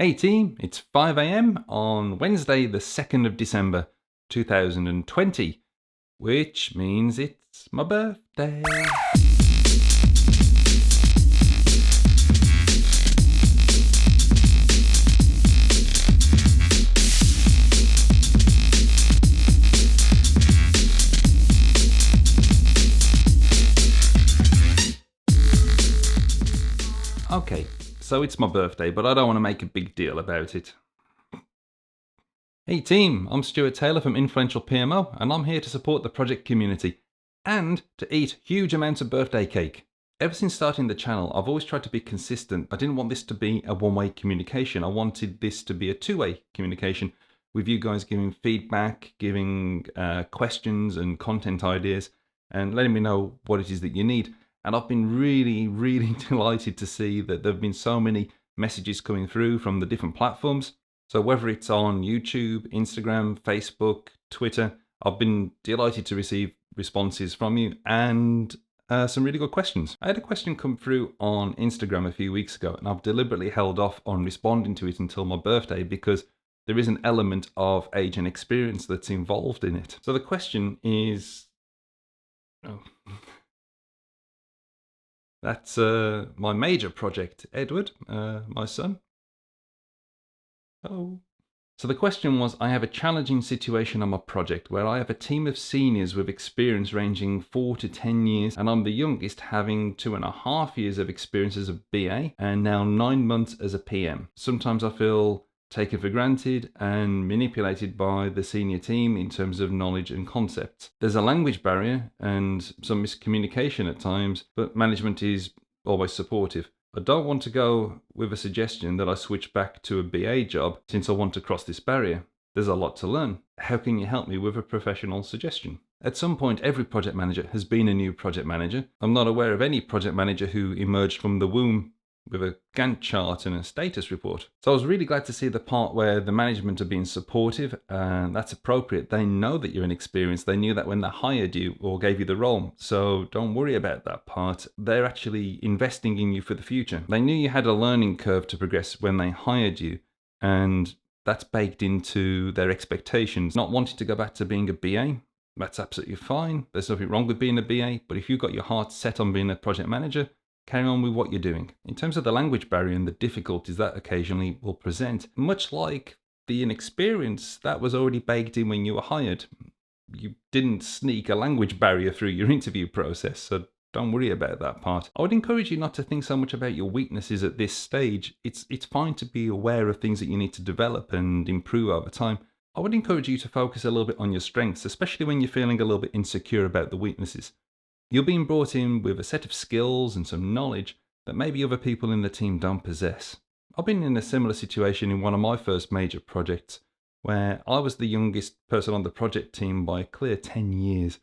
Hey team, it's 5 AM on Wednesday the 2nd of December 2020, which means it's my birthday. Okay, so it's my birthday, but I don't want to make a big deal about it. Hey team, I'm Stuart Taylor from Influential PMO, and I'm here to support the project community and to eat huge amounts of birthday cake. Ever since starting the channel, I've always tried to be consistent. I didn't want this to be a one-way communication. I wanted this to be a two-way communication with you guys giving feedback, giving questions and content ideas, and letting me know what it is that you need. And I've been really delighted to see that there have been so many messages coming through from the different platforms. So whether it's on YouTube, Instagram, Facebook, Twitter, I've been delighted to receive responses from you and some really good questions. I had a question come through on Instagram a few weeks ago, and I've deliberately held off on responding to it until my birthday because there is an element of age and experience that's involved in it. So the question is... That's my major project, Edward, my son. Oh. So the question was, I have a challenging situation on my project where I have a team of seniors with experience ranging 4 to 10 years, and I'm the youngest, having 2.5 years of experience as a BA and now 9 months as a PM. Sometimes I feel taken for granted and manipulated by the senior team in terms of knowledge and concepts. There's a language barrier and some miscommunication at times, but management is always supportive. I don't want to go with a suggestion that I switch back to a BA job since I want to cross this barrier. There's a lot to learn. How can you help me with a professional suggestion? At some point, every project manager has been a new project manager. I'm not aware of any project manager who emerged from the womb with a Gantt chart and a status report. So I was really glad to see the part where the management are being supportive, and that's appropriate. They know that you're inexperienced. They knew that when they hired you or gave you the role. So don't worry about that part. They're actually investing in you for the future. They knew you had a learning curve to progress when they hired you, and that's baked into their expectations. Not wanting to go back to being a BA, that's absolutely fine. There's nothing wrong with being a BA, but if you've got your heart set on being a project manager, carry on with what you're doing. In terms of the language barrier and the difficulties that occasionally will present, much like the inexperience that was already baked in when you were hired. You didn't sneak a language barrier through your interview process, so don't worry about that part. I would encourage you not to think so much about your weaknesses at this stage. It's fine to be aware of things that you need to develop and improve over time. I would encourage you to focus a little bit on your strengths, especially when you're feeling a little bit insecure about the weaknesses. You're being brought in with a set of skills and some knowledge that maybe other people in the team don't possess. I've been in a similar situation in one of my first major projects where I was the youngest person on the project team by a clear 10 years.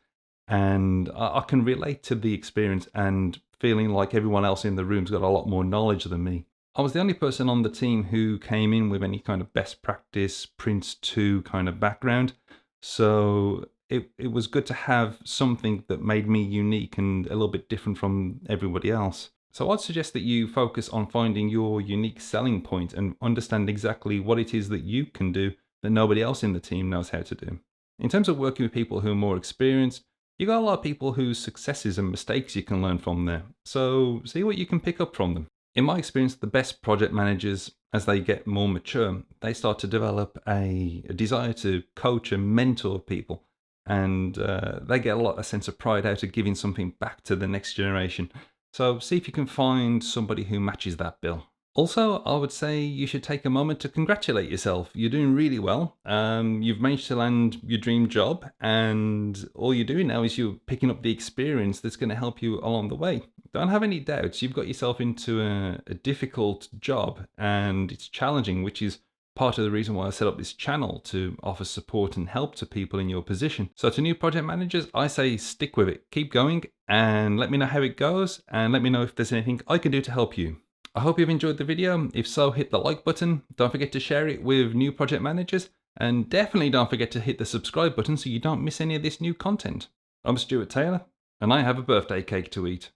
And I can relate to the experience and feeling like everyone else in the room's got a lot more knowledge than me. I was the only person on the team who came in with any kind of best practice, Prince 2 kind of background. So it was good to have something that made me unique and a little bit different from everybody else. So I'd suggest that you focus on finding your unique selling point and understand exactly what it is that you can do that nobody else in the team knows how to do. In terms of working with people who are more experienced, you got a lot of people whose successes and mistakes you can learn from there. So see what you can pick up from them. In my experience, the best project managers, as they get more mature, they start to develop a desire to coach and mentor people. And they get a sense of pride out of giving something back to the next generation. So see if you can find somebody who matches that bill. Also, I would say you should take a moment to congratulate yourself. You're doing really well. You've managed to land your dream job, and all you're doing now is you're picking up the experience that's going to help you along the way. Don't have any doubts. You've got yourself into a difficult job, and it's challenging, which is part of the reason why I set up this channel, to offer support and help to people in your position. So to new project managers, I say stick with it. Keep going and let me know how it goes, and let me know if there's anything I can do to help you. I hope you've enjoyed the video. If so, hit the like button. Don't forget to share it with new project managers, and definitely don't forget to hit the subscribe button so you don't miss any of this new content. I'm Stuart Taylor, and I have a birthday cake to eat.